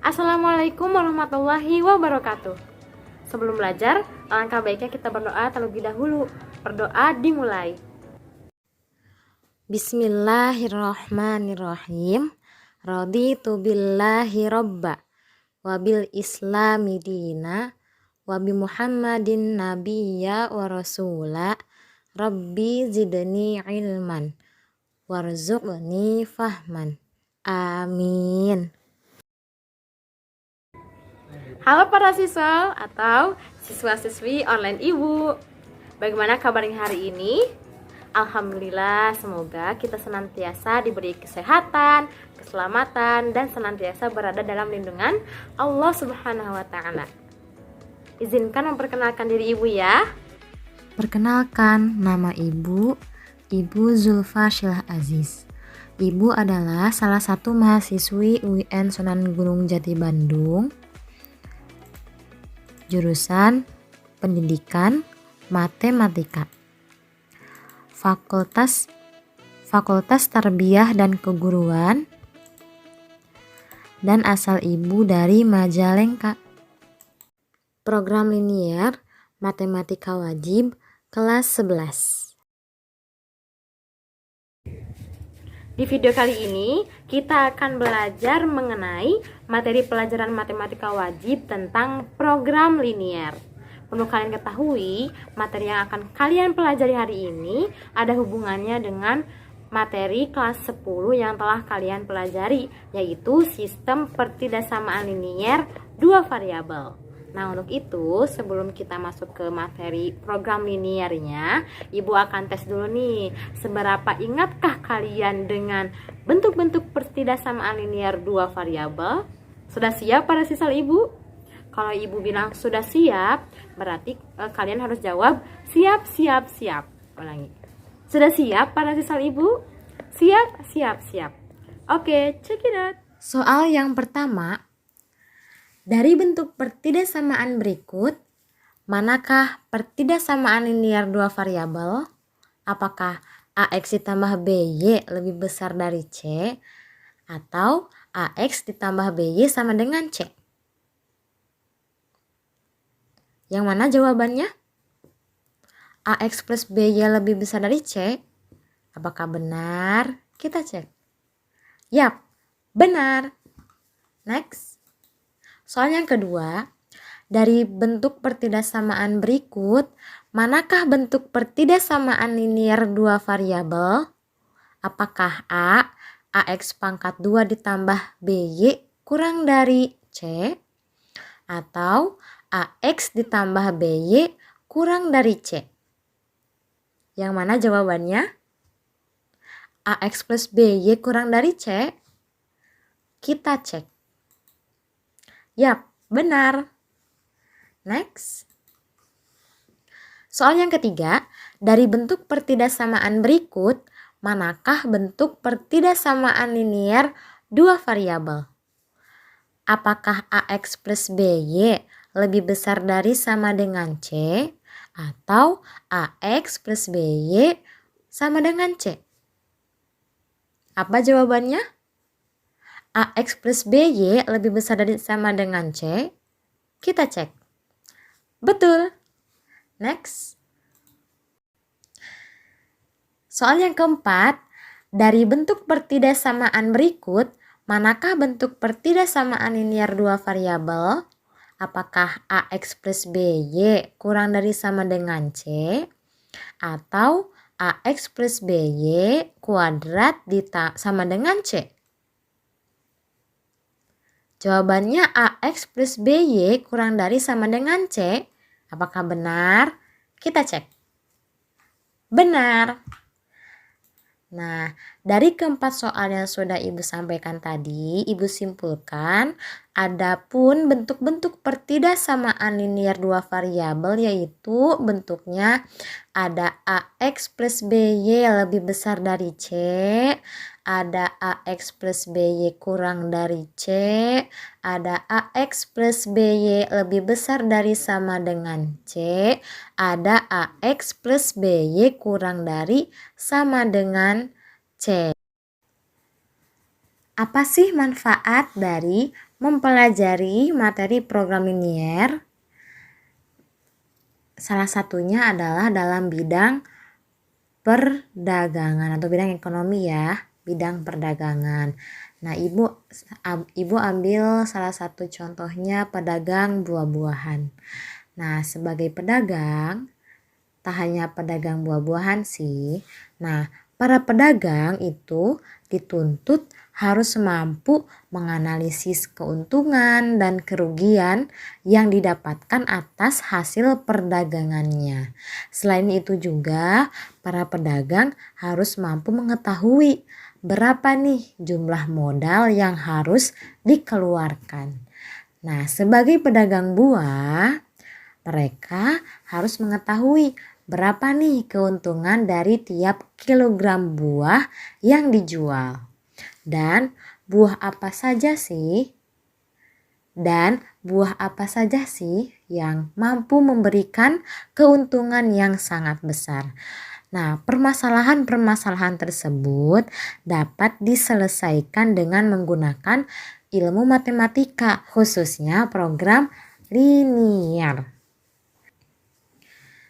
Assalamualaikum warahmatullahi wabarakatuh. Sebelum belajar, alangkah baiknya kita berdoa terlebih dahulu. Berdoa dimulai. Bismillahirrahmanirrahim. Raditu billahi robba, wabil islami dina, wabi muhammadin nabiyya wa rasula, rabbi zidni ilman, warzuqni fahman. Amin. Halo para siswa atau siswa-siswi online Ibu. Bagaimana kabarnya hari ini? Alhamdulillah, semoga kita senantiasa diberi kesehatan, keselamatan, dan senantiasa berada dalam lindungan Allah Subhanahu wa Ta'ala. Izinkan memperkenalkan diri Ibu ya. Perkenalkan, nama Ibu Zulfa Syillah Aziz. Ibu adalah salah satu mahasiswi UIN Sunan Gunung Jati Bandung, jurusan Pendidikan Matematika, Fakultas Tarbiyah dan Keguruan, dan asal Ibu dari Majalengka. Program linier Matematika Wajib kelas 11. Di video kali ini, kita akan belajar mengenai materi pelajaran matematika wajib tentang program linier. Perlu kalian ketahui, materi yang akan kalian pelajari hari ini ada hubungannya dengan materi kelas 10 yang telah kalian pelajari, yaitu sistem pertidaksamaan linier dua variabel. Nah, untuk itu, sebelum kita masuk ke materi program liniernya, Ibu akan tes dulu nih, seberapa ingatkah kalian dengan bentuk-bentuk pertidaksamaan linier dua variabel? Sudah siap para siswa Ibu? Kalau Ibu bilang sudah siap, berarti kalian harus jawab siap. Ulangi. Sudah siap para siswa Ibu? Siap. Oke, check it out. Soal yang pertama, dari bentuk pertidaksamaan berikut, manakah pertidaksamaan linier dua variabel? Apakah AX ditambah BY lebih besar dari C, atau AX ditambah BY sama dengan C? Yang mana jawabannya? AX plus BY lebih besar dari C. Apakah benar? Kita cek. Yap, benar. Next. Soal yang kedua, dari bentuk pertidaksamaan berikut, manakah bentuk pertidaksamaan linier dua variabel? Apakah A, AX pangkat 2 ditambah BY kurang dari C, atau AX ditambah BY kurang dari C? Yang mana jawabannya? AX plus BY kurang dari C? Kita cek. Yap, benar. Next. Soal yang ketiga, dari bentuk pertidaksamaan berikut, manakah bentuk pertidaksamaan linier dua variabel? Apakah AX plus BY lebih besar dari sama dengan C, atau AX plus BY sama dengan C? Apa jawabannya? AX plus BY lebih besar dari sama dengan C? Kita cek. Betul. Next. Soal yang keempat, dari bentuk pertidaksamaan berikut, manakah bentuk pertidaksamaan linier dua variabel? Apakah AX plus BY kurang dari sama dengan C, atau AX plus BY kuadrat sama dengan C? Jawabannya AX plus BY kurang dari sama dengan C. Apakah benar? Kita cek. Benar. Nah, dari keempat soal yang sudah Ibu sampaikan tadi, Ibu simpulkan adapun bentuk-bentuk pertidaksamaan linier dua variabel, yaitu bentuknya ada AX plus BY lebih besar dari C, ada AX plus BY kurang dari C, ada AX plus BY lebih besar dari sama dengan C, ada AX plus BY kurang dari sama dengan C. Apa sih manfaat dari mempelajari materi program linier. Salah satunya adalah dalam bidang perdagangan atau bidang ekonomi ya, bidang perdagangan. Nah, ibu ambil salah satu contohnya pedagang buah-buahan. Nah, sebagai pedagang, tak hanya pedagang buah-buahan sih. Nah, para pedagang itu dituntut harus mampu menganalisis keuntungan dan kerugian yang didapatkan atas hasil perdagangannya. Selain itu juga, para pedagang harus mampu mengetahui berapa nih jumlah modal yang harus dikeluarkan. Nah, sebagai pedagang buah, mereka harus mengetahui berapa nih keuntungan dari tiap kilogram buah yang dijual. Dan buah apa saja sih? Yang mampu memberikan keuntungan yang sangat besar. Nah, permasalahan-permasalahan tersebut dapat diselesaikan dengan menggunakan ilmu matematika, khususnya program linier.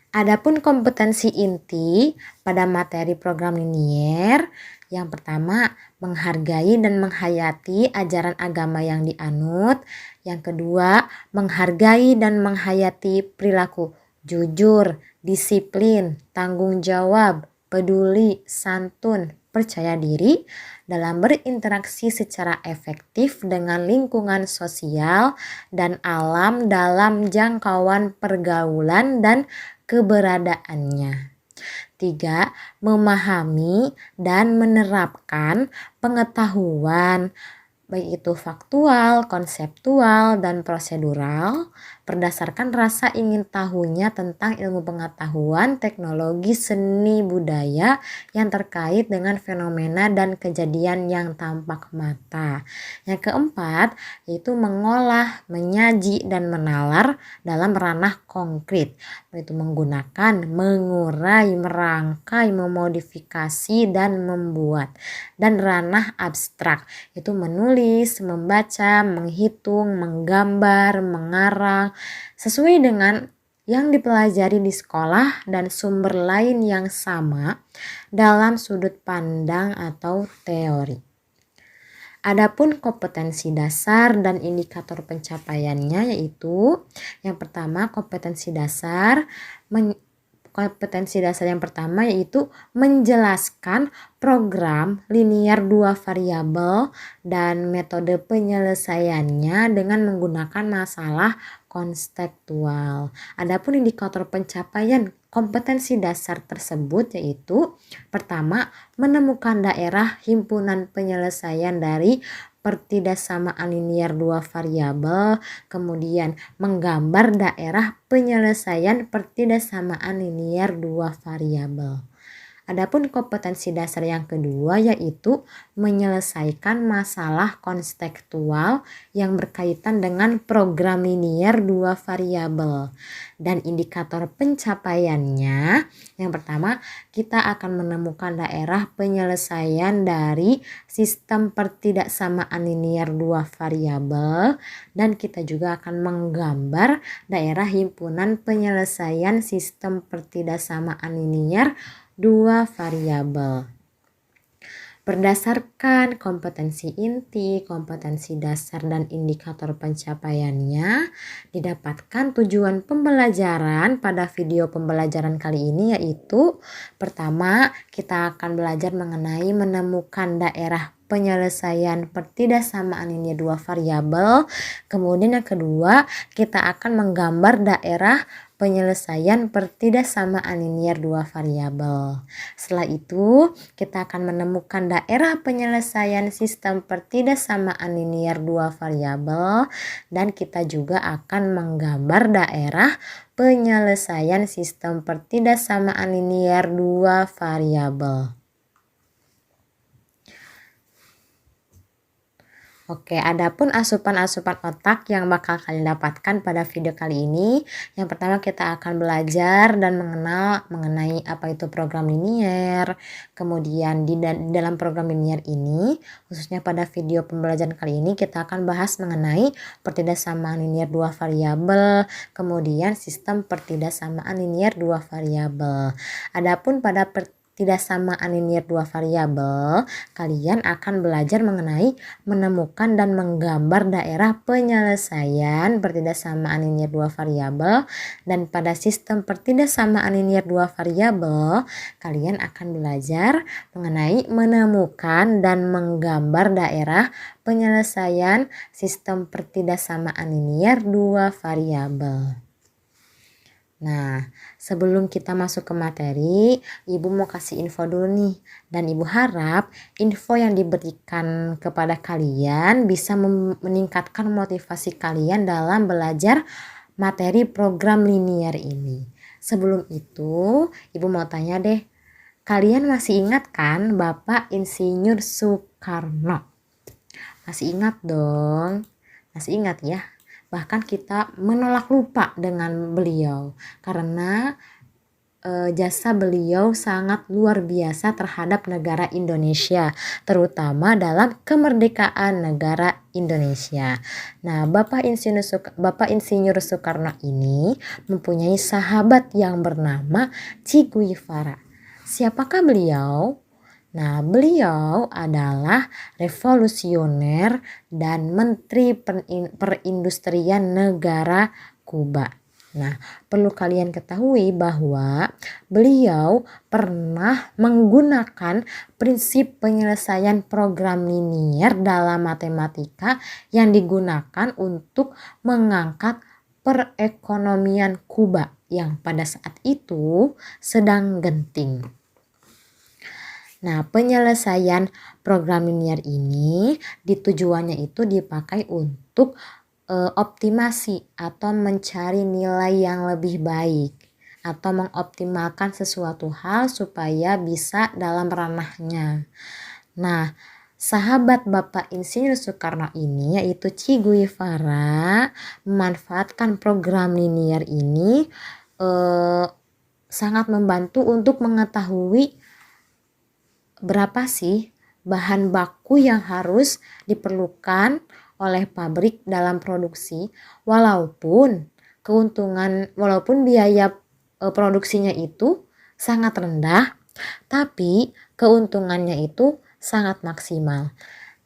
Adapun kompetensi inti pada materi program linier, yang pertama menghargai dan menghayati ajaran agama yang dianut. Yang kedua, menghargai dan menghayati perilaku jujur, disiplin, tanggung jawab, peduli, santun, percaya diri dalam berinteraksi secara efektif dengan lingkungan sosial dan alam dalam jangkauan pergaulan dan keberadaannya. 3. Memahami dan menerapkan pengetahuan baik itu faktual, konseptual, dan prosedural berdasarkan rasa ingin tahunya tentang ilmu pengetahuan, teknologi, seni, budaya yang terkait dengan fenomena dan kejadian yang tampak mata. Yang keempat, yaitu mengolah, menyaji, dan menalar dalam ranah konkret, yaitu menggunakan, mengurai, merangkai, memodifikasi, dan membuat. Dan ranah abstrak, yaitu menulis, membaca, menghitung, menggambar, mengarang, sesuai dengan yang dipelajari di sekolah dan sumber lain yang sama dalam sudut pandang atau teori. Adapun kompetensi dasar dan indikator pencapaiannya yaitu yang pertama kompetensi dasar yang pertama yaitu menjelaskan program linier 2 variabel dan metode penyelesaiannya dengan menggunakan masalah konseptual. Adapun indikator pencapaian kompetensi dasar tersebut yaitu pertama menemukan daerah himpunan penyelesaian dari pertidaksamaan linier 2 variabel, kemudian menggambar daerah penyelesaian pertidaksamaan linier 2 variabel. Adapun kompetensi dasar yang kedua yaitu menyelesaikan masalah konseptual yang berkaitan dengan program linier 2 variabel. Dan indikator pencapaiannya, yang pertama kita akan menemukan daerah penyelesaian dari sistem pertidaksamaan linier 2 variabel dan kita juga akan menggambar daerah himpunan penyelesaian sistem pertidaksamaan linier 2 variabel. Berdasarkan kompetensi inti, kompetensi dasar, dan indikator pencapaiannya, didapatkan tujuan pembelajaran pada video pembelajaran kali ini yaitu pertama, kita akan belajar mengenai menemukan daerah penyelesaian pertidaksamaan linier 2 variabel. Kemudian yang kedua, kita akan menggambar daerah penyelesaian pertidaksamaan linier 2 variabel. Setelah itu, kita akan menemukan daerah penyelesaian sistem pertidaksamaan linier 2 variabel dan kita juga akan menggambar daerah penyelesaian sistem pertidaksamaan linier 2 variabel. Oke, adapun asupan-asupan otak yang bakal kalian dapatkan pada video kali ini, yang pertama kita akan belajar dan mengenal mengenai apa itu program linier. Kemudian di dalam program linier ini, khususnya pada video pembelajaran kali ini kita akan bahas mengenai pertidaksamaan linier dua variabel, kemudian sistem pertidaksamaan linier dua variabel. Adapun pada pertidaksamaan linier dua variabel, kalian akan belajar mengenai menemukan dan menggambar daerah penyelesaian pertidaksamaan linier dua variabel, dan pada sistem pertidaksamaan linier dua variabel kalian akan belajar mengenai menemukan dan menggambar daerah penyelesaian sistem pertidaksamaan linier dua variabel. Nah, sebelum kita masuk ke materi, Ibu mau kasih info dulu nih. Dan Ibu harap info yang diberikan kepada kalian bisa meningkatkan motivasi kalian dalam belajar materi program linier ini. Sebelum itu, Ibu mau tanya deh, kalian masih ingat kan Bapak Insinyur Soekarno? Masih ingat dong? Masih ingat ya? Bahkan kita menolak lupa dengan beliau karena jasa beliau sangat luar biasa terhadap negara Indonesia, terutama dalam kemerdekaan negara Indonesia. Nah, Bapak Insinyur Soekarno ini mempunyai sahabat yang bernama Che Guevara. Siapakah beliau? Nah, beliau adalah revolusioner dan menteri perindustrian negara Kuba. Nah, perlu kalian ketahui bahwa beliau pernah menggunakan prinsip penyelesaian program linier dalam matematika yang digunakan untuk mengangkat perekonomian Kuba yang pada saat itu sedang genting. Nah, penyelesaian program linier ini tujuannya itu dipakai untuk optimasi atau mencari nilai yang lebih baik atau mengoptimalkan sesuatu hal supaya bisa dalam ranahnya. Nah, sahabat Bapak Insinyur Soekarno ini yaitu Che Guevara memanfaatkan program linier ini sangat membantu untuk mengetahui berapa sih bahan baku yang harus diperlukan oleh pabrik dalam produksi, walaupun biaya produksinya itu sangat rendah, tapi keuntungannya itu sangat maksimal.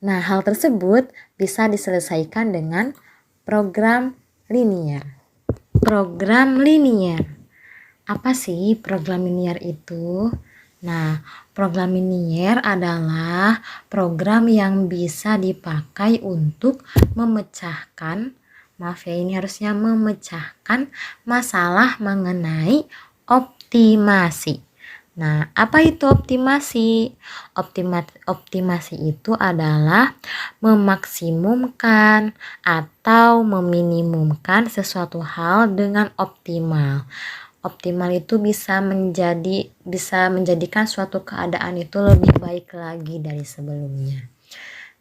Nah, hal tersebut bisa diselesaikan dengan program linier. Program linier. Apa sih program linier itu? Nah, program linier adalah program yang bisa dipakai untuk memecahkan masalah mengenai optimasi. Nah, apa itu optimasi? Optimasi itu adalah memaksimumkan atau meminimumkan sesuatu hal dengan optimal. Optimal itu bisa menjadikan suatu keadaan itu lebih baik lagi dari sebelumnya.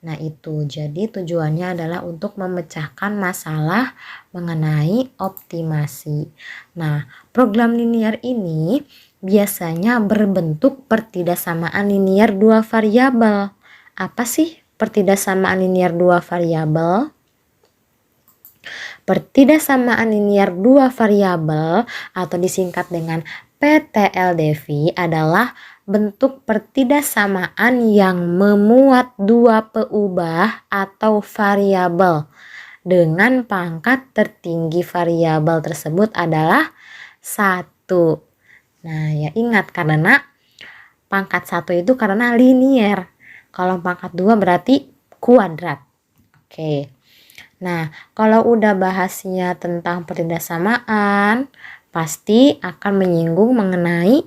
Nah, itu jadi tujuannya adalah untuk memecahkan masalah mengenai optimasi. Nah, program linier ini biasanya berbentuk pertidaksamaan linier dua variabel. Apa sih pertidaksamaan linier dua variabel? Pertidaksamaan linier dua variabel atau disingkat dengan PTLDV adalah bentuk pertidaksamaan yang memuat dua peubah atau variabel dengan pangkat tertinggi variabel tersebut adalah 1. Nah, ya ingat karena pangkat 1 itu karena linier. Kalau pangkat 2 berarti kuadrat. Oke. Nah, kalau udah bahasnya tentang pertidaksamaan, pasti akan menyinggung mengenai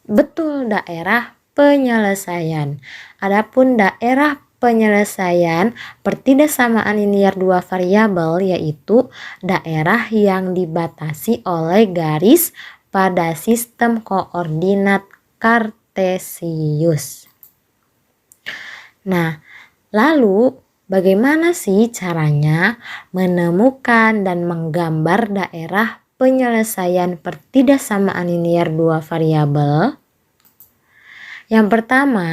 betul daerah penyelesaian. Adapun daerah penyelesaian pertidaksamaan linier dua variabel yaitu daerah yang dibatasi oleh garis pada sistem koordinat kartesius. Nah, lalu Bagaimana sih caranya menemukan dan menggambar daerah penyelesaian pertidaksamaan linear dua variabel? Yang pertama,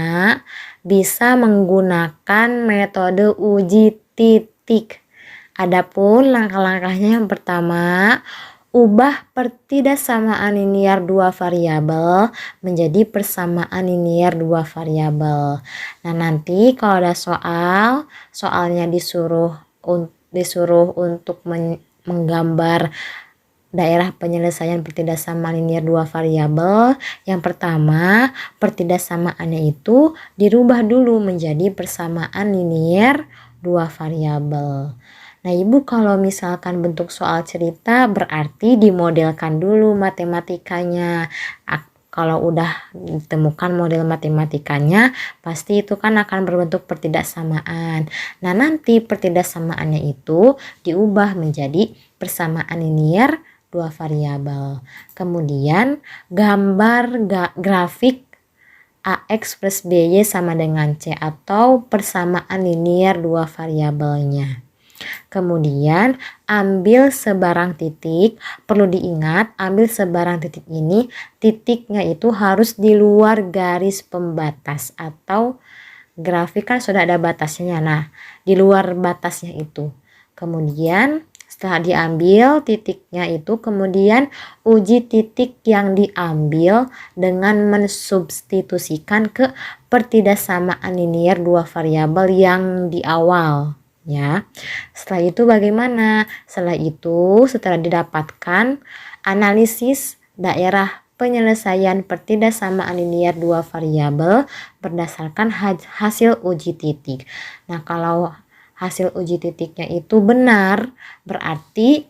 bisa menggunakan metode uji titik. Adapun langkah-langkahnya, yang pertama, ubah pertidaksamaan linear dua variabel menjadi persamaan linear dua variabel. Nah, nanti kalau ada soalnya disuruh untuk menggambar daerah penyelesaian pertidaksamaan linear dua variabel. Yang pertama, pertidaksamaannya itu dirubah dulu menjadi persamaan linear dua variabel. Nah, Ibu kalau misalkan bentuk soal cerita berarti dimodelkan dulu matematikanya. Kalau udah ditemukan model matematikanya, pasti itu kan akan berbentuk pertidaksamaan. Nah, nanti pertidaksamaannya itu diubah menjadi persamaan linear dua variabel. Kemudian gambar grafik AX plus BY sama dengan C atau persamaan linear dua variabelnya. Kemudian ambil sebarang titik, perlu diingat ambil sebarang titik ini, titiknya itu harus di luar garis pembatas atau grafik kan sudah ada batasnya. Nah, di luar batasnya itu. Kemudian setelah diambil titiknya itu, kemudian uji titik yang diambil dengan mensubstitusikan ke pertidaksamaan linear dua variabel yang di awal. Ya, setelah itu bagaimana? Setelah didapatkan analisis daerah penyelesaian pertidaksamaan linear dua variabel berdasarkan hasil uji titik. Nah, kalau hasil uji titiknya itu benar, berarti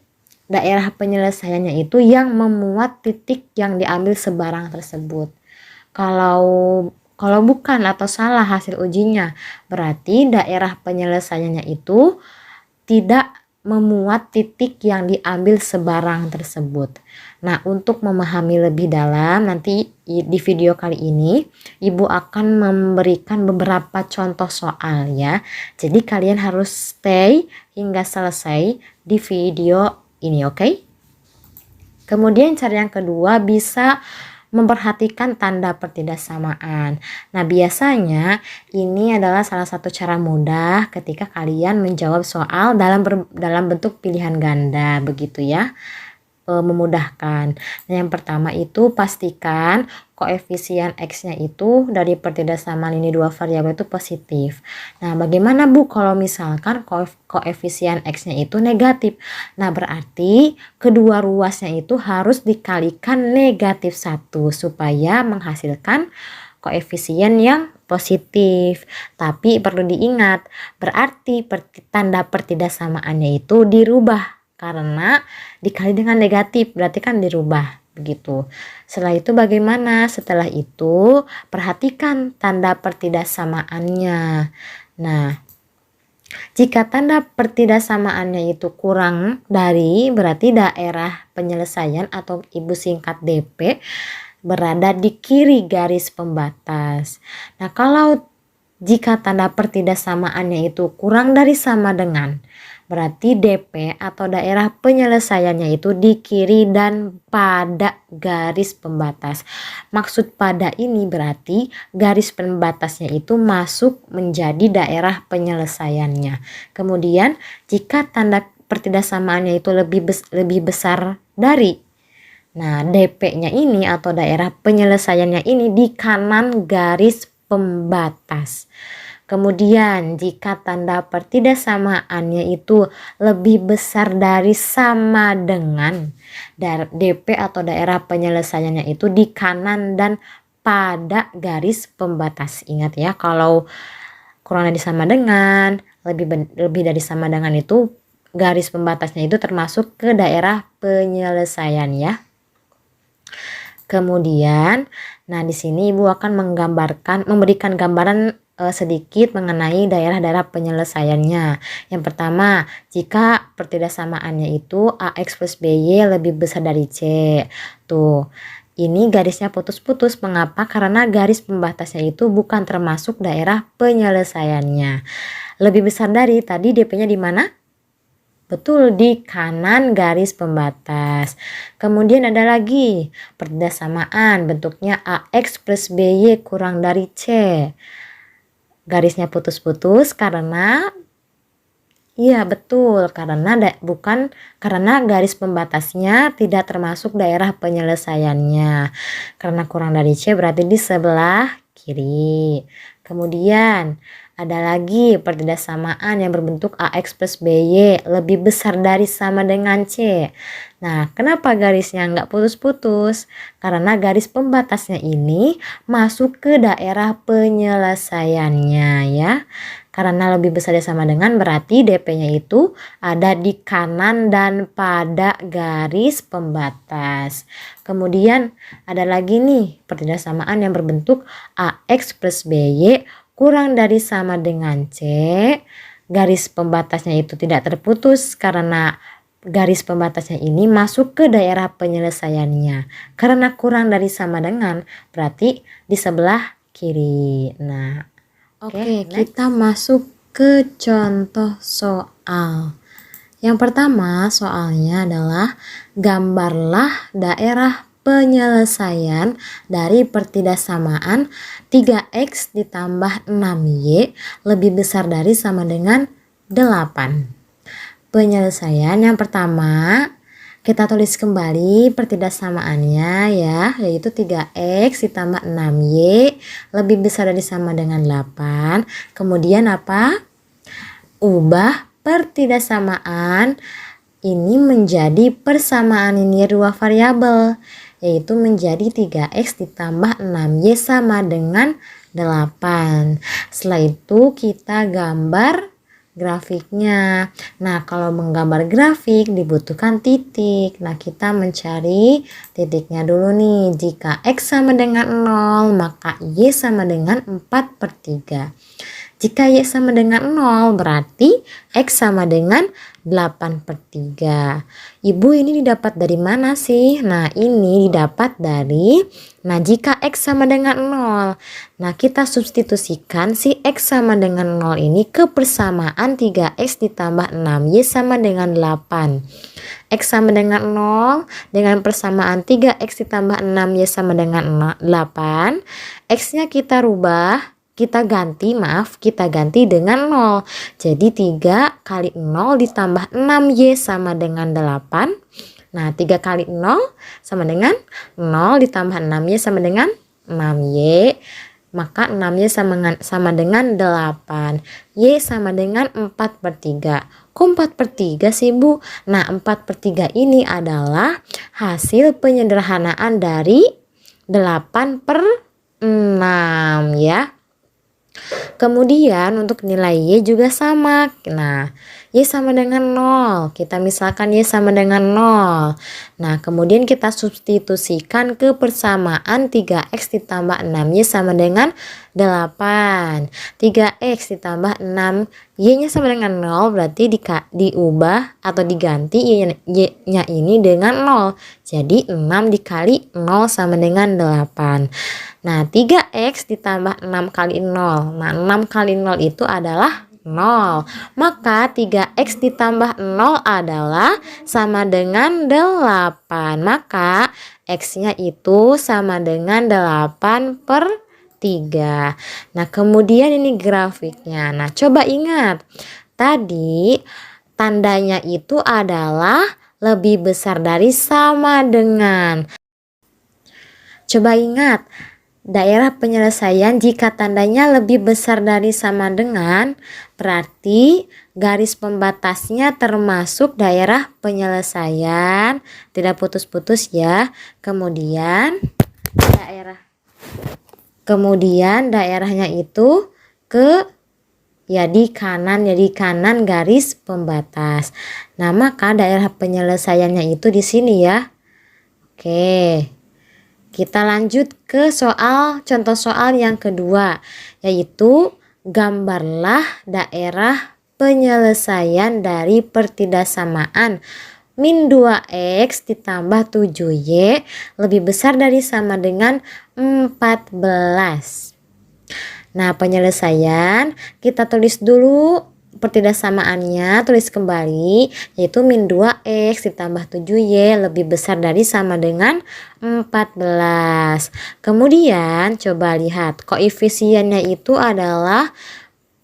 daerah penyelesaiannya itu yang memuat titik yang diambil sebarang tersebut. Kalau bukan atau salah hasil ujinya, berarti daerah penyelesaiannya itu tidak memuat titik yang diambil sebarang tersebut. Nah, untuk memahami lebih dalam, nanti di video kali ini Ibu akan memberikan beberapa contoh soal ya. Jadi kalian harus stay hingga selesai di video ini, oke? Kemudian cara yang kedua, bisa memperhatikan tanda pertidaksamaan. Nah, biasanya ini adalah salah satu cara mudah ketika kalian menjawab soal dalam bentuk pilihan ganda, begitu ya. Memudahkan. Nah, yang pertama itu pastikan koefisien X-nya itu dari pertidaksamaan ini dua variabel itu positif. Nah, bagaimana Bu kalau misalkan koefisien X-nya itu negatif? Nah, berarti kedua ruasnya itu harus dikalikan negatif 1 supaya menghasilkan koefisien yang positif. Tapi perlu diingat, berarti tanda pertidaksamaannya itu dirubah karena dikali dengan negatif, berarti kan dirubah begitu. Setelah itu bagaimana? Setelah itu perhatikan tanda pertidaksamaannya. Nah, jika tanda pertidaksamaannya itu kurang dari, berarti daerah penyelesaian atau Ibu singkat DP berada di kiri garis pembatas. Nah, jika tanda pertidaksamaannya itu kurang dari sama dengan, berarti DP atau daerah penyelesaiannya itu di kiri dan pada garis pembatas. Maksud pada ini berarti garis pembatasnya itu masuk menjadi daerah penyelesaiannya. Kemudian jika tanda pertidaksamaannya itu lebih besar dari, nah DP-nya ini atau daerah penyelesaiannya ini di kanan garis pembatas. Kemudian jika tanda pertidaksamaannya itu lebih besar dari sama dengan, DP atau daerah penyelesaiannya itu di kanan dan pada garis pembatas. Ingat ya, kalau kurang dari sama dengan, lebih dari sama dengan itu garis pembatasnya itu termasuk ke daerah penyelesaian ya. Kemudian, nah di sini Ibu akan memberikan gambaran sedikit mengenai daerah-daerah penyelesaiannya. Yang pertama, jika pertidaksamaannya itu AX plus BY lebih besar dari C. Tuh, ini garisnya putus-putus. Mengapa? Karena garis pembatasnya itu bukan termasuk daerah penyelesaiannya. Lebih besar dari, tadi DP-nya di mana? Betul, di kanan garis pembatas. Kemudian ada lagi pertidak samaan, bentuknya AX plus BY kurang dari C. Garisnya putus-putus karena iya betul, karena garis pembatasnya tidak termasuk daerah penyelesaiannya. Karena kurang dari C berarti di sebelah kiri. Kemudian ada lagi pertidaksamaan yang berbentuk AX plus BY lebih besar dari sama dengan C. Nah, kenapa garisnya nggak putus-putus? Karena garis pembatasnya ini masuk ke daerah penyelesaiannya ya. Karena lebih besar dari sama dengan berarti DP-nya itu ada di kanan dan pada garis pembatas. Kemudian ada lagi nih pertidaksamaan yang berbentuk AX plus BY kurang dari sama dengan C. Garis pembatasnya itu tidak terputus karena garis pembatasnya ini masuk ke daerah penyelesaiannya. Karena kurang dari sama dengan berarti di sebelah kiri. Nah, Oke, kita masuk ke contoh soal. Yang pertama soalnya adalah gambarlah daerah penyelesaian dari pertidaksamaan 3x ditambah 6y lebih besar dari sama dengan 8. Penyelesaian yang pertama kita tulis kembali pertidaksamaannya ya, yaitu 3x ditambah 6y lebih besar dari sama dengan 8. Kemudian apa? Ubah pertidaksamaan ini menjadi persamaan linear dua variabel, yaitu menjadi 3x ditambah 6y sama dengan 8. Setelah itu kita gambar grafiknya. Nah, kalau menggambar grafik dibutuhkan titik. Nah, kita mencari titiknya dulu nih. Jika X sama dengan 0, maka Y sama dengan 4/3. Jika Y sama dengan 0, berarti X sama dengan 8/3. Ibu, ini didapat dari mana sih? Nah, ini didapat dari, jika X sama dengan 0. Nah, kita substitusikan si X sama dengan 0 ini ke persamaan 3x ditambah 6y sama dengan 8. X sama dengan 0 dengan persamaan 3x ditambah 6y sama dengan 8. X-nya kita ganti dengan 0. Jadi 3 kali 0 ditambah 6y sama dengan 8. Nah, 3 kali 0 sama dengan 0 ditambah 6y sama dengan 6y. Maka 6y sama dengan 8. Y sama dengan 4/3. Kok 4/3 sih, Bu? Nah, 4/3 ini adalah hasil penyederhanaan dari 8/6 ya. Kemudian untuk nilai Y juga sama. Nah, Y sama dengan 0. Kita misalkan Y sama dengan 0. Nah, kemudian kita substitusikan ke persamaan 3x ditambah 6Y sama dengan 8. 3x ditambah 6, Y-nya sama dengan 0, berarti diubah atau diganti Y-nya ini dengan 0. Jadi 6 dikali 0 sama dengan 8. Nah, 3x ditambah 6 kali 0. Nah, 6 kali 0 itu adalah 0. Maka 3x ditambah 0 adalah sama dengan 8. Maka x-nya itu sama dengan 8/3. Nah, kemudian ini grafiknya. Nah, coba ingat. Tadi tandanya itu adalah lebih besar dari sama dengan. Coba ingat. Daerah penyelesaian jika tandanya lebih besar dari sama dengan, berarti garis pembatasnya termasuk daerah penyelesaian, tidak putus-putus ya. Kemudian daerahnya itu di kanan garis pembatas. Nah, maka daerah penyelesaiannya itu di sini ya. Oke. Kita lanjut ke contoh soal yang kedua, yaitu gambarlah daerah penyelesaian dari pertidaksamaan min 2x ditambah 7y lebih besar dari sama dengan 14. Nah, penyelesaian kita tulis dulu pertidaksamaannya, tulis kembali, yaitu min 2x ditambah 7y lebih besar dari sama dengan 14. Kemudian coba lihat koefisiennya itu adalah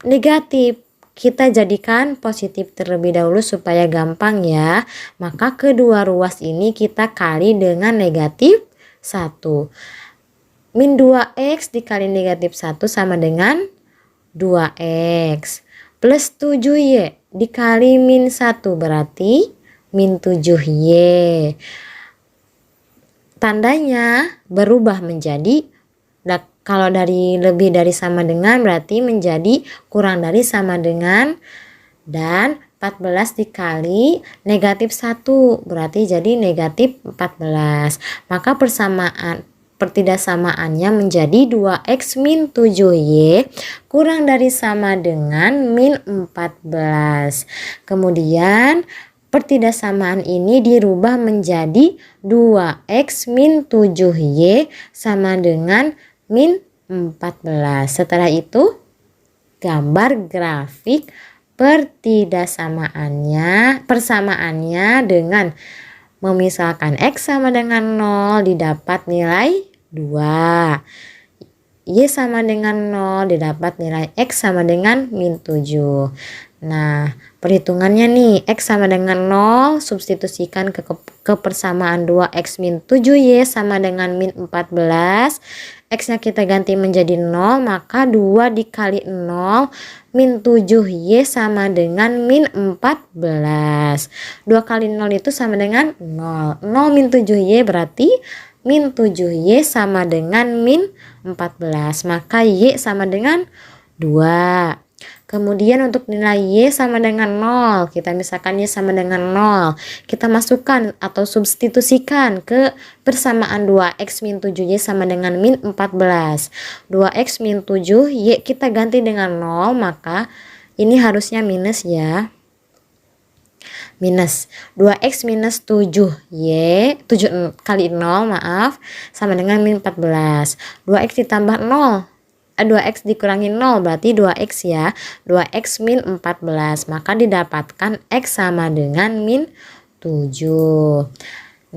negatif. Kita jadikan positif terlebih dahulu supaya gampang ya. Maka kedua ruas ini kita kali dengan negatif 1. Min 2x dikali negatif 1 sama dengan 2x. Plus 7y dikali min 1 berarti min 7y. Tandanya berubah menjadi, kalau dari lebih dari sama dengan berarti menjadi kurang dari sama dengan, dan 14 dikali negatif 1 berarti jadi negatif 14. Maka pertidaksamaannya menjadi 2x min 7y kurang dari sama dengan min 14. Kemudian pertidaksamaan ini dirubah menjadi 2x min 7y sama dengan min 14. Setelah itu gambar grafik persamaannya dengan memisahkan x sama dengan 0 didapat nilai 2. Y sama dengan 0 didapat nilai x sama dengan min 7. Nah, perhitungannya nih, x sama dengan 0, substitusikan ke persamaan 2x min 7y sama dengan min 14. X-nya kita ganti menjadi 0, maka 2 dikali 0 min 7y sama dengan min 14. 2 kali 0 itu sama dengan 0. 0 min 7y berarti min 7y sama dengan min 14. Maka y sama dengan 2. Kemudian untuk nilai y sama dengan 0, kita misalkan y sama dengan 0, kita masukkan atau substitusikan ke persamaan 2x min 7y sama dengan min 14. 2x min 7, y kita ganti dengan 0, maka ini harusnya minus ya. Minus 2x minus 7y, 7 kali 0 maaf, sama dengan min 14. 2x ditambah 0, 2x dikurangi 0 berarti 2x ya. 2x min 14, maka didapatkan x sama dengan min 7.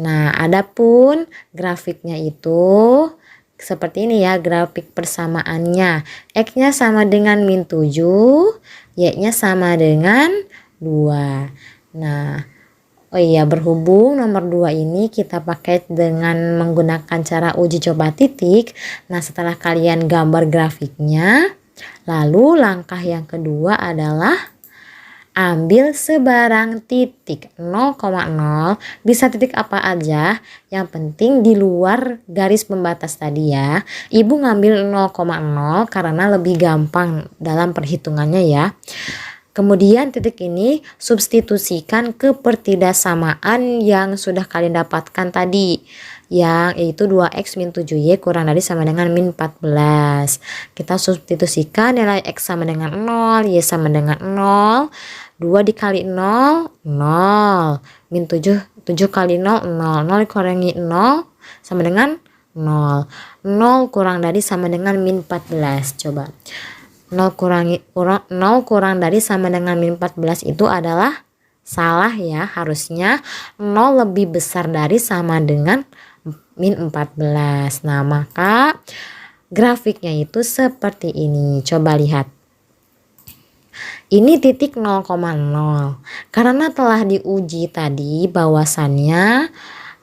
Nah, adapun grafiknya itu seperti ini ya, grafik persamaannya. X-nya sama dengan min 7, Y-nya sama dengan 2. Nah, oh iya, berhubung nomor 2 ini kita pakai dengan menggunakan cara uji coba titik. Nah, setelah kalian gambar grafiknya, lalu langkah yang kedua adalah ambil sebarang titik 0,0, bisa titik apa aja, yang penting di luar garis pembatas tadi ya. Ibu ngambil 0,0 karena lebih gampang dalam perhitungannya ya. Kemudian titik ini substitusikan ke pertidaksamaan yang sudah kalian dapatkan tadi, yang yaitu 2x min 7y kurang dari sama dengan min 14. Kita substitusikan nilai x sama dengan 0, y sama dengan 0. 2 dikali 0, 0. Min 7 kali 0, 0. 0 dikurangi 0 sama dengan 0. 0 kurang dari sama dengan min 14. Coba. 0 kurang dari sama dengan min 14 itu adalah salah ya. Harusnya 0 lebih besar dari sama dengan min 14. Nah, maka grafiknya itu seperti ini. Coba lihat. Ini titik 0,0. Karena telah diuji tadi bahwasannya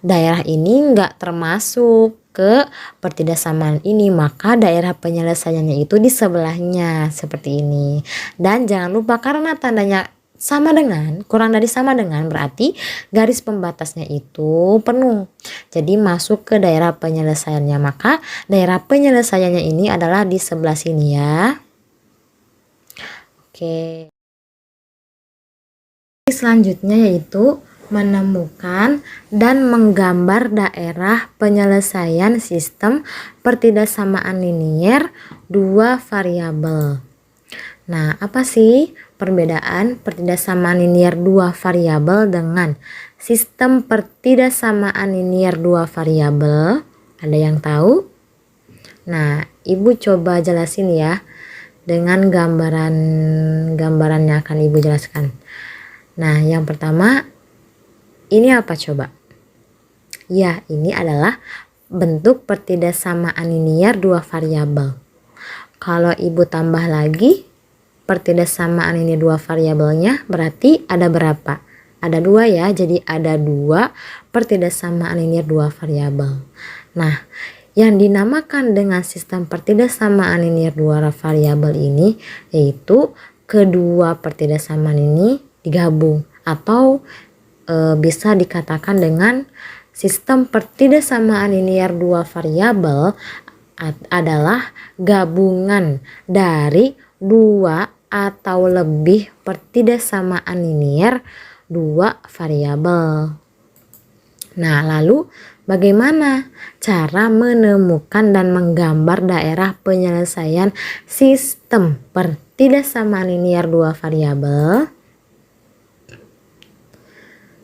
daerah ini enggak termasuk ke pertidaksamaan ini, maka daerah penyelesaiannya itu di sebelahnya seperti ini. Dan jangan lupa karena tandanya sama dengan, kurang dari sama dengan, berarti garis pembatasnya itu penuh. Jadi masuk ke daerah penyelesaiannya, maka daerah penyelesaiannya ini adalah di sebelah sini ya. Oke. Selanjutnya yaitu menemukan dan menggambar daerah penyelesaian sistem pertidaksamaan linier dua variabel. Nah, apa sih perbedaan pertidaksamaan linier dua variabel dengan sistem pertidaksamaan linier dua variabel. Ada yang tahu? Nah, Ibu coba jelasin ya dengan gambaran yang akan Ibu jelaskan. Nah, yang pertama ini apa coba? Ya, ini adalah bentuk pertidaksamaan linier dua variabel. Kalau Ibu tambah lagi pertidaksamaan ini dua variabelnya, berarti ada berapa? Ada 2 ya, jadi ada 2 pertidaksamaan linier dua variabel. Nah, yang dinamakan dengan sistem pertidaksamaan linier dua variabel ini yaitu kedua pertidaksamaan ini digabung atau bisa dikatakan dengan sistem pertidaksamaan linier dua variabel adalah gabungan dari 2 atau lebih pertidaksamaan linier dua variabel. Nah, lalu bagaimana cara menemukan dan menggambar daerah penyelesaian sistem pertidaksamaan linier dua variabel?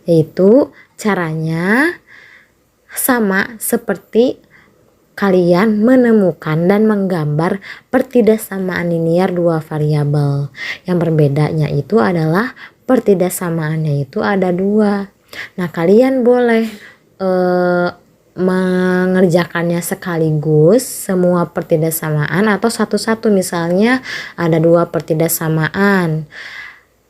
Yaitu caranya sama seperti kalian menemukan dan menggambar pertidaksamaan linier dua variabel. Yang berbedanya itu adalah pertidaksamaannya itu ada 2. Nah, kalian boleh mengerjakannya sekaligus semua pertidaksamaan atau satu-satu. Misalnya ada 2 pertidaksamaan,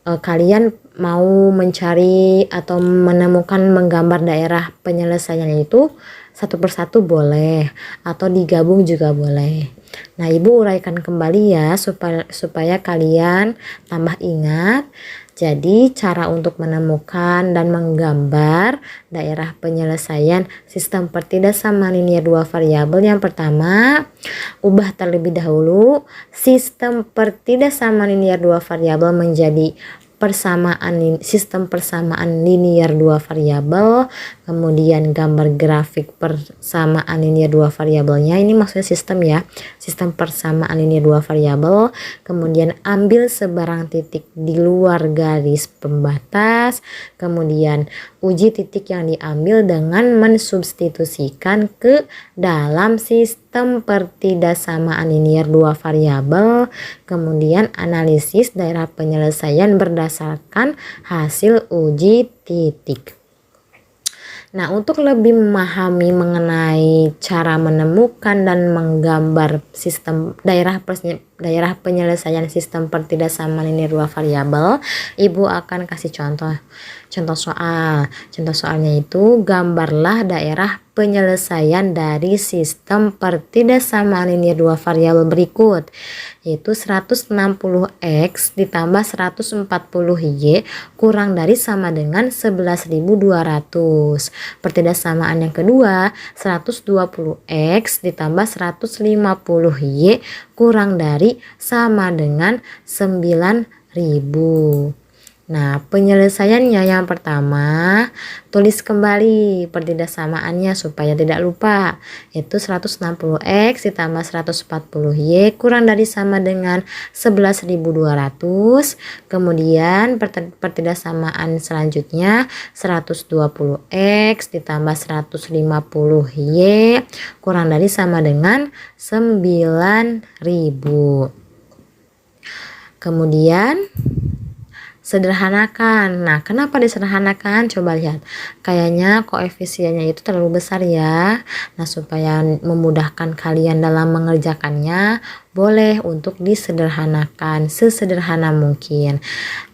kalian mau mencari atau menemukan menggambar daerah penyelesaiannya itu satu persatu boleh atau digabung juga boleh. Nah, Ibu uraikan kembali ya supaya kalian tambah ingat. Jadi cara untuk menemukan dan menggambar daerah penyelesaian sistem pertidaksamaan linier dua variabel, yang pertama, ubah terlebih dahulu sistem pertidaksamaan linier dua variabel menjadi sistem persamaan linier dua variabel, kemudian gambar grafik persamaan linier dua variabelnya. Ini maksudnya sistem ya, sistem persamaan linier dua variabel. Kemudian ambil sebarang titik di luar garis pembatas, kemudian uji titik yang diambil dengan mensubstitusikan ke dalam sistem pertidaksamaan linier dua variabel, kemudian analisis daerah penyelesaian berdasarkan hasil uji titik. Nah, untuk lebih memahami mengenai cara menemukan dan menggambar sistem daerah penyelesaian sistem pertidaksamaan linier dua variabel, Ibu akan kasih contoh soal. Contoh soalnya itu, gambarlah daerah penyelesaian dari sistem pertidaksamaan linier dua variabel berikut, yaitu 160x ditambah 140y kurang dari sama dengan 11.200. Pertidaksamaan yang kedua, 120x ditambah 150y kurang dari sama dengan 9.000. Nah, penyelesaiannya yang pertama, tulis kembali pertidaksamaannya supaya tidak lupa. Itu 160x ditambah 140y kurang dari sama dengan 11.200. Kemudian pertidaksamaan selanjutnya 120x ditambah 150y kurang dari sama dengan 9.000. Kemudian sederhanakan. Nah, kenapa disederhanakan? Coba lihat. Kayaknya koefisiennya itu terlalu besar ya. Nah, supaya memudahkan kalian dalam mengerjakannya, boleh untuk disederhanakan sesederhana mungkin.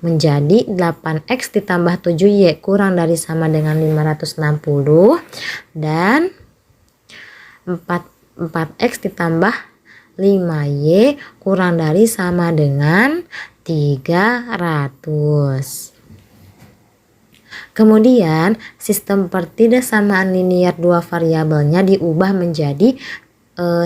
Menjadi 8x ditambah 7y kurang dari sama dengan 560 dan 4x ditambah 5y kurang dari sama dengan 300. Kemudian sistem pertidaksamaan linier dua variabelnya diubah menjadi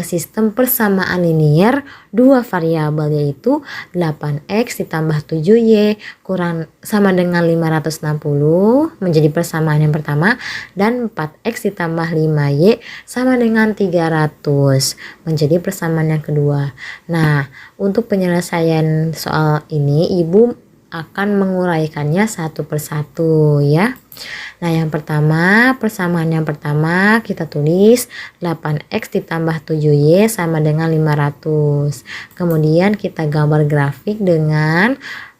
sistem persamaan linier dua variabel, yaitu 8x ditambah 7y kurang sama dengan 560 menjadi persamaan yang pertama, dan 4x ditambah 5y sama dengan 300 menjadi persamaan yang kedua. Nah, untuk penyelesaian soal ini Ibu akan menguraikannya satu persatu ya. Nah, yang pertama, persamaan yang pertama kita tulis 8x ditambah 7y sama dengan 500. Kemudian kita gambar grafik dengan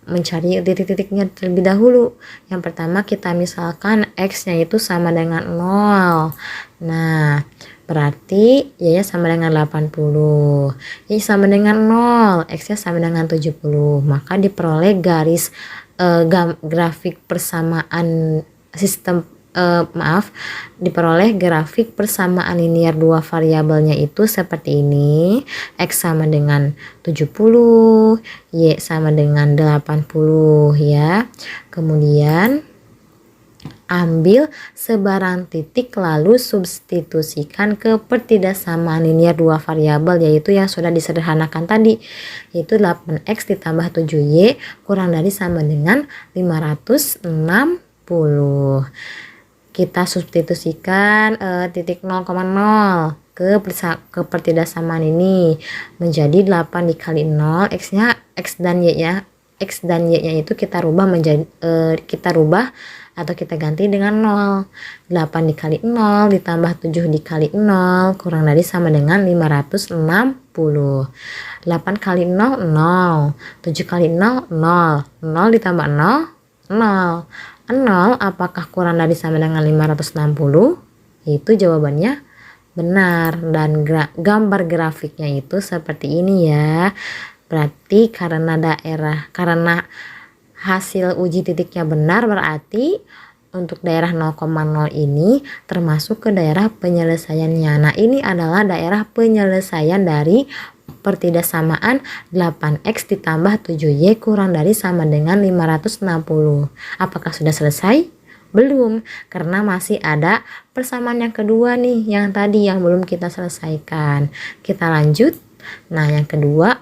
mencari titik-titiknya terlebih dahulu. Yang pertama kita misalkan x-nya itu sama dengan 0. Nah, berarti y-nya sama dengan 80. Y sama dengan 0, x-nya sama dengan 70. Maka diperoleh garis grafik persamaan sistem diperoleh grafik persamaan linear dua variabelnya itu seperti ini. X sama dengan 70, Y sama dengan 80 ya. Kemudian ambil sebarang titik lalu substitusikan ke pertidaksamaan linear dua variabel, yaitu yang sudah disederhanakan tadi, yaitu 8x ditambah 7y kurang dari sama dengan 560. Kita substitusikan titik 0,0 ke pertidaksamaan ini menjadi 8 dikali 0, x dan y nya itu kita rubah menjadi atau kita ganti dengan 0. 8 dikali 0 ditambah 7 dikali 0 kurang dari sama dengan 560. 8 kali 0, 0. 7 kali 0, 0. 0 ditambah 0, 0. 0 apakah kurang dari sama dengan 560? Itu jawabannya benar. Dan gambar grafiknya itu seperti ini ya. Berarti karena hasil uji titiknya benar, berarti untuk daerah 0,0 ini termasuk ke daerah penyelesaiannya. Nah, ini adalah daerah penyelesaian dari pertidaksamaan 8x ditambah 7y kurang dari sama dengan 560. Apakah sudah selesai? Belum, karena masih ada persamaan yang kedua nih, yang tadi yang belum kita selesaikan. Kita lanjut. Nah, yang kedua,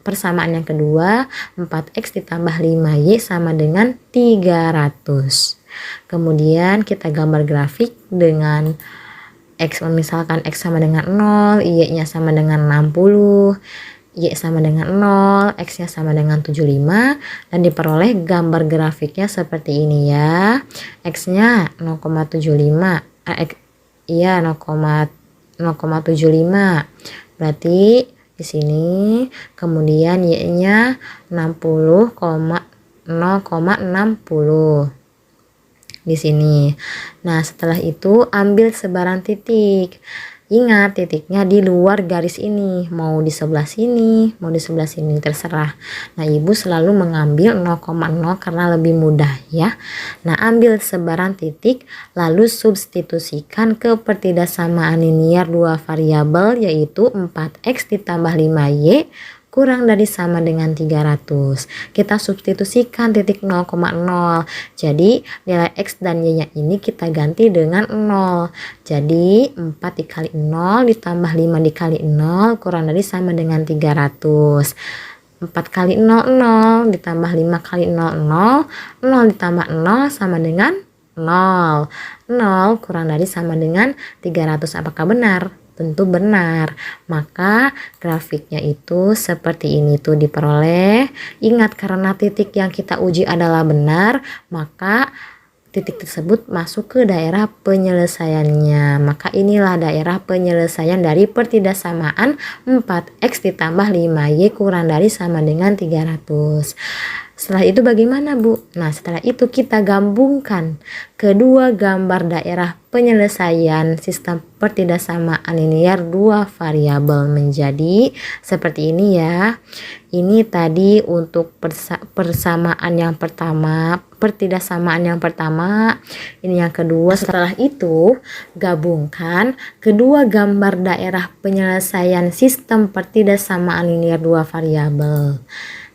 persamaan yang kedua, 4x ditambah 5y sama dengan 300. Kemudian kita gambar grafik dengan x, misalkan x sama dengan 0, y-nya sama dengan 60, y sama dengan 0, x-nya sama dengan 75, dan diperoleh gambar grafiknya seperti ini ya. X-nya 0,75, 0,75. Berarti di sini, kemudian y-nya 0,60 di sini. Nah, setelah itu ambil sebarang titik. Ingat, titiknya di luar garis ini, mau di sebelah sini, mau di sebelah sini, terserah. Nah, ibu selalu mengambil 0,0 karena lebih mudah ya. Nah, ambil sebarang titik lalu substitusikan ke pertidaksamaan linear dua variabel, yaitu 4x ditambah 5y kurang dari sama dengan 300. Kita substitusikan titik 0,0. Jadi nilai x dan y nya ini kita ganti dengan 0. Jadi 4 dikali 0 ditambah 5 dikali 0 kurang dari sama dengan 300. 4 kali 0, 0 ditambah 5 kali 0, 0. 0 ditambah 0 sama dengan 0. 0 kurang dari sama dengan 300. Apakah benar? Tentu benar. Maka grafiknya itu seperti ini tuh diperoleh. Ingat, karena titik yang kita uji adalah benar, maka titik tersebut masuk ke daerah penyelesaiannya. Maka inilah daerah penyelesaian dari pertidaksamaan 4x ditambah 5y kurang dari sama dengan 300. Setelah itu bagaimana, Bu? Nah, setelah itu kita gabungkan kedua gambar daerah penyelesaian sistem pertidaksamaan linear dua variabel menjadi seperti ini ya. Ini tadi untuk persamaan yang pertama, pertidaksamaan yang pertama, ini yang kedua. Setelah itu gabungkan kedua gambar daerah penyelesaian sistem pertidaksamaan linear dua variabel.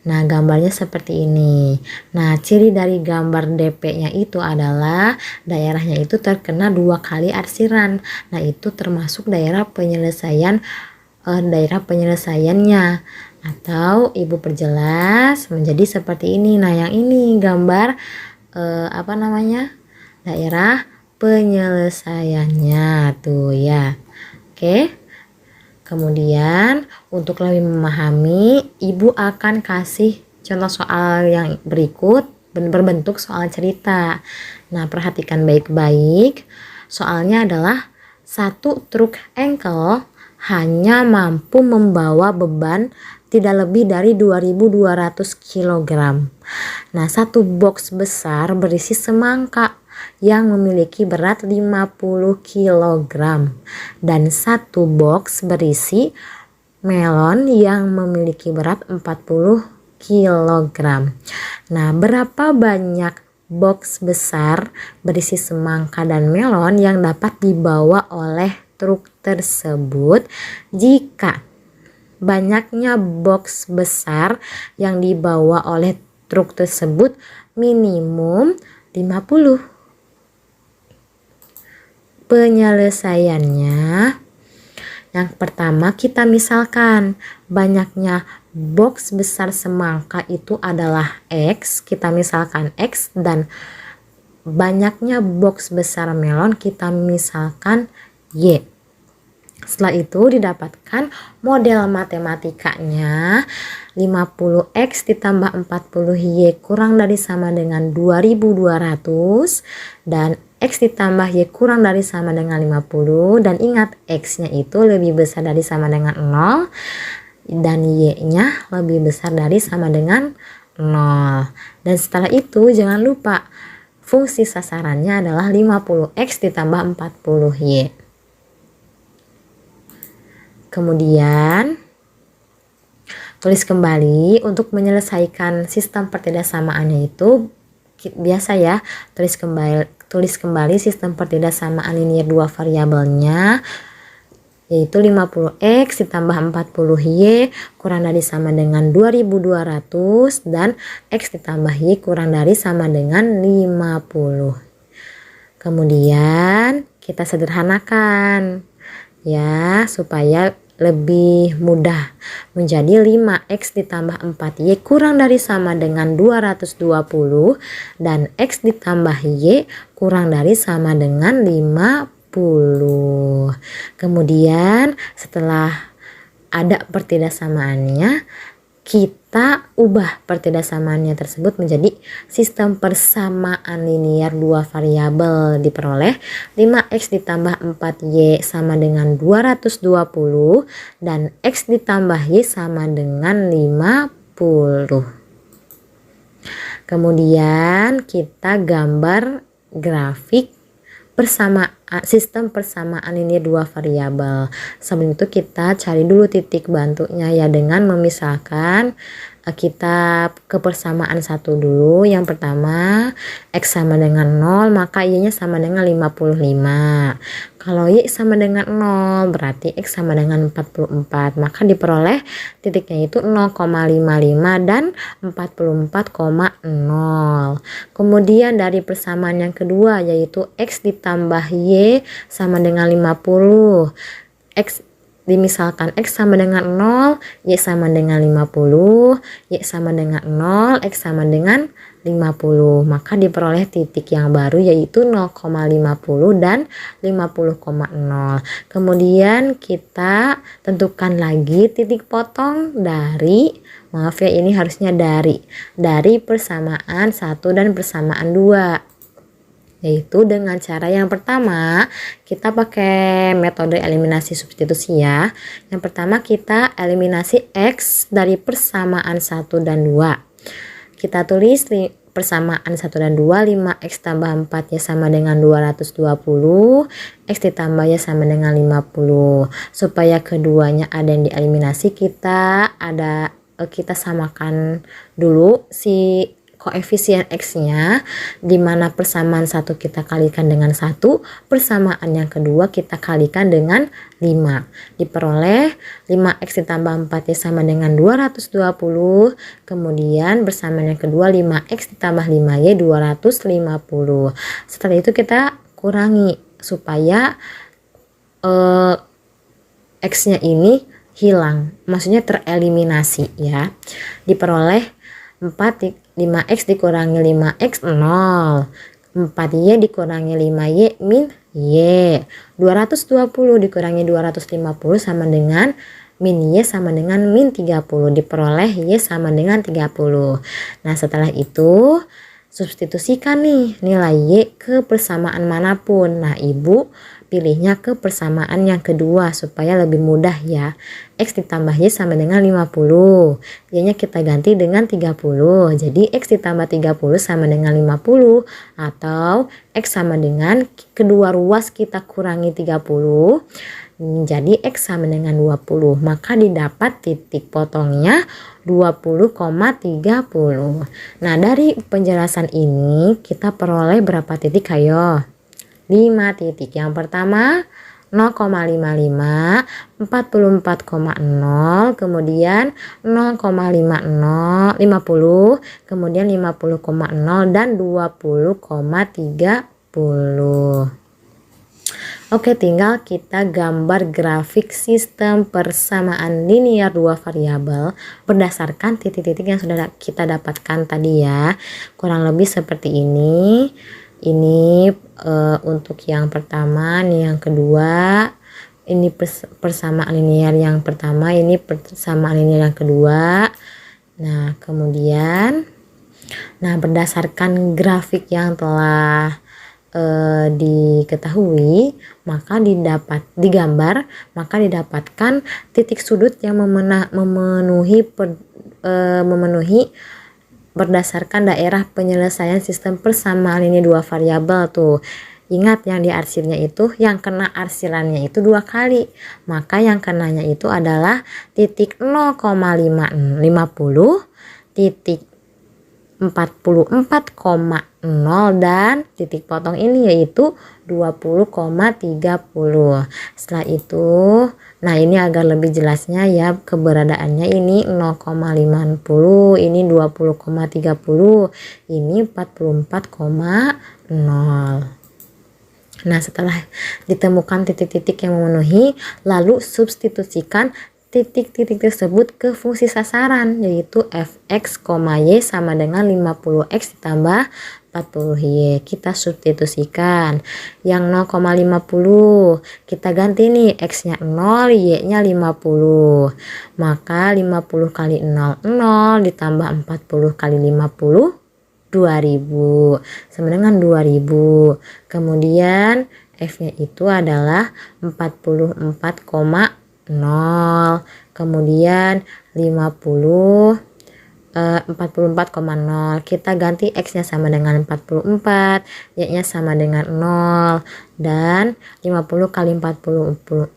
Nah, gambarnya seperti ini. Nah, ciri dari gambar DP-nya itu adalah daerahnya itu terkena 2 kali arsiran. Nah, itu termasuk daerah penyelesaiannya. Atau ibu perjelas menjadi seperti ini. Nah, yang ini gambar daerah penyelesaiannya tuh ya. Oke. Kemudian untuk lebih memahami, ibu akan kasih contoh soal yang berikut berbentuk soal cerita. Nah, perhatikan baik-baik. Soalnya adalah satu truk engkel hanya mampu membawa beban tidak lebih dari 2.200 kg. Nah, satu box besar berisi semangka yang memiliki berat 50 kg dan satu box berisi melon yang memiliki berat 40 kg. Nah, berapa banyak box besar berisi semangka dan melon yang dapat dibawa oleh truk tersebut jika banyaknya box besar yang dibawa oleh truk tersebut minimum 50? Penyelesaiannya, yang pertama kita misalkan banyaknya box besar semangka itu adalah X, kita misalkan X, dan banyaknya box besar melon kita misalkan Y. Setelah itu didapatkan model matematikanya 50X ditambah 40Y kurang dari sama dengan 2200 dan X ditambah Y kurang dari sama dengan 50, dan ingat X nya itu lebih besar dari sama dengan 0 dan Y nya lebih besar dari sama dengan 0. Dan setelah itu jangan lupa fungsi sasarannya adalah 50X ditambah 40Y. Kemudian tulis kembali untuk menyelesaikan sistem pertidaksamaannya itu biasa ya, tulis kembali sistem pertidaksamaan linier dua variabelnya, yaitu 50X ditambah 40Y kurang dari sama dengan 2200 dan X ditambah Y kurang dari sama dengan 50. Kemudian kita sederhanakan ya supaya lebih mudah, menjadi 5X ditambah 4Y kurang dari sama dengan 220 dan X ditambah Y kurang dari sama dengan 50. Kemudian setelah ada pertidaksamaannya, kita ubah pertidaksamaannya tersebut menjadi sistem persamaan linier dua variabel. Diperoleh 5X ditambah 4Y sama dengan 220 dan X ditambah Y sama dengan 50. Kemudian kita gambar grafik sistem persamaan linier dua variabel. Sebelum itu kita cari dulu titik bantunya ya dengan memisahkan kita ke persamaan satu dulu. Yang pertama X sama dengan 0 maka Y nya sama dengan 55. Kalau Y sama dengan 0 berarti X sama dengan 44, maka diperoleh titiknya itu 0,55 dan 44,0. Kemudian dari persamaan yang kedua yaitu X ditambah Y sama dengan 50. Misalkan X sama dengan 0, Y sama dengan 50, Y sama dengan 0, X sama dengan 50. Maka diperoleh titik yang baru yaitu 0,50 dan 50,0. Kemudian kita tentukan lagi titik potong dari, maaf ya ini harusnya dari persamaan 1 dan persamaan 2. Yaitu dengan cara yang pertama kita pakai metode eliminasi substitusi ya. Yang pertama kita eliminasi X dari persamaan 1 dan 2. Kita tulis persamaan 1 dan 2, 5X tambah 4 ya sama dengan 220, X ditambah ya sama dengan 50. Supaya keduanya ada yang dieliminasi, kita samakan dulu si koefisien X-nya, dimana persamaan 1 kita kalikan dengan 1, persamaan yang kedua kita kalikan dengan 5. Diperoleh 5X ditambah 4 ya sama dengan 220, kemudian persamaan yang kedua 5X ditambah 5Y 250. Setelah itu kita kurangi supaya X-nya ini hilang, maksudnya tereliminasi ya. Diperoleh 5X dikurangi 5X 0, 4Y dikurangi 5Y min Y, 220 dikurangi 250 sama dengan min Y sama dengan min 30. Diperoleh Y sama dengan 30. Nah, setelah itu substitusikan nih nilai Y ke persamaan manapun. Nah, Ibu pilihnya ke persamaan yang kedua supaya lebih mudah ya. X ditambah Y sama dengan 50. Y-nya kita ganti dengan 30. Jadi X ditambah 30 sama dengan 50. Atau X sama dengan kedua ruas kita kurangi 30. Jadi X sama dengan 20. Maka didapat titik potongnya 20,30. Nah, dari penjelasan ini kita peroleh berapa titik? Ayo. 5 titik. Yang pertama 0,55, 44,0, kemudian 0,50, 50, kemudian 50,0 dan 20,30. Oke, tinggal kita gambar grafik sistem persamaan linear dua variabel berdasarkan titik-titik yang sudah kita dapatkan tadi ya. Kurang lebih seperti ini. Ini untuk yang pertama, nih yang kedua. Ini persamaan linear yang pertama, ini persamaan linear yang kedua. Nah, kemudian berdasarkan grafik yang telah diketahui, maka didapatkan titik sudut yang memenuhi berdasarkan daerah penyelesaian sistem persamaan linear dua variabel tuh. Ingat yang di arsirnya itu, yang kena arsirannya itu 2 kali. Maka yang kenanya itu adalah titik 0,50, titik 44,0 dan titik potong ini yaitu 20,30. Setelah itu, nah ini agar lebih jelasnya ya keberadaannya, ini 0,50, ini 20,30, ini 44,0. Nah, setelah ditemukan titik-titik yang memenuhi, lalu substitusikan titik-titik tersebut ke fungsi sasaran, yaitu fx, y sama dengan 50x ditambah 40y. Kita substitusikan yang 0,50 kita ganti nih, x nya 0, y nya 50. Maka 50 kali 0 0 ditambah 40 kali 50 2000 sama dengan 2000. Kemudian f nya itu adalah 44,0. Kemudian 44,0 kita ganti x nya sama dengan 44, y nya sama dengan 0, dan 50 kali 44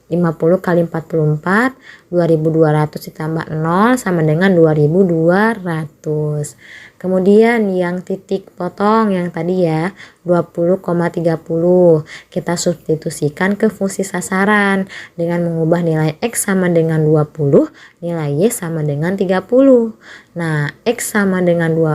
2200 ditambah 0 sama dengan 2200. Kemudian yang titik potong yang tadi ya 20,30 kita substitusikan ke fungsi sasaran dengan mengubah nilai x sama dengan 20, nilai y sama dengan 30. Nah, x sama dengan 50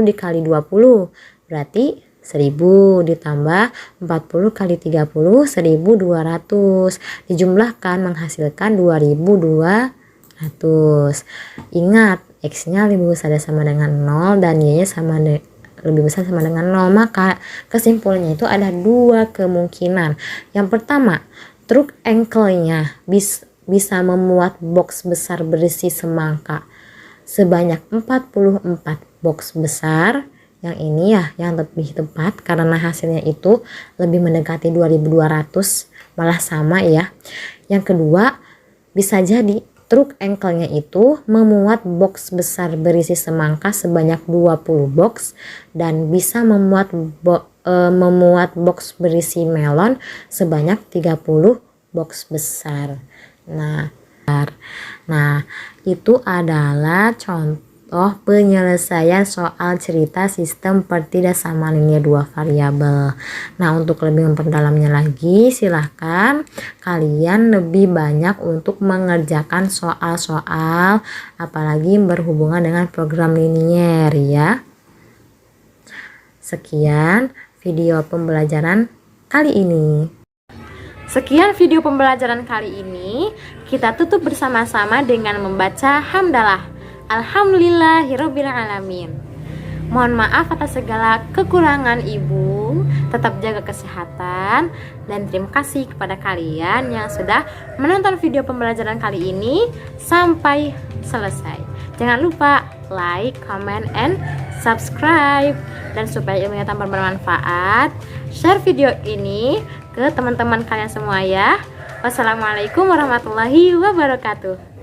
dikali 20 berarti 1000 ditambah 40 kali 30 1200 dijumlahkan menghasilkan 2200. Ingat, x nya lebih besar sama dengan 0 dan y nya lebih besar sama dengan 0. Maka kesimpulannya itu ada 2 kemungkinan. Yang pertama, truk engkelnya bisa memuat box besar berisi semangka sebanyak 44 box besar. Yang ini ya yang lebih tepat karena hasilnya itu lebih mendekati 2200, malah sama ya. Yang kedua, bisa jadi truk engkelnya itu memuat box besar berisi semangka sebanyak 20 box dan bisa memuat box berisi melon sebanyak 30 box besar. Nah, itu adalah contoh penyelesaian soal cerita sistem pertidaksamaan linear dua variabel. Nah, untuk lebih memperdalamnya lagi, silahkan kalian lebih banyak untuk mengerjakan soal-soal apalagi berhubungan dengan program linear ya. Sekian video pembelajaran kali ini. Sekian video pembelajaran kali ini. Kita tutup bersama-sama dengan membaca hamdalah. Alhamdulillahirobbilalamin. Mohon maaf atas segala kekurangan Ibu. Tetap jaga kesehatan. Dan terima kasih kepada kalian yang sudah menonton video pembelajaran kali ini sampai selesai. Jangan lupa like, comment, and subscribe. Dan supaya ilmunya tambah bermanfaat, share video ini ke teman-teman kalian semua ya. Wassalamualaikum warahmatullahi wabarakatuh.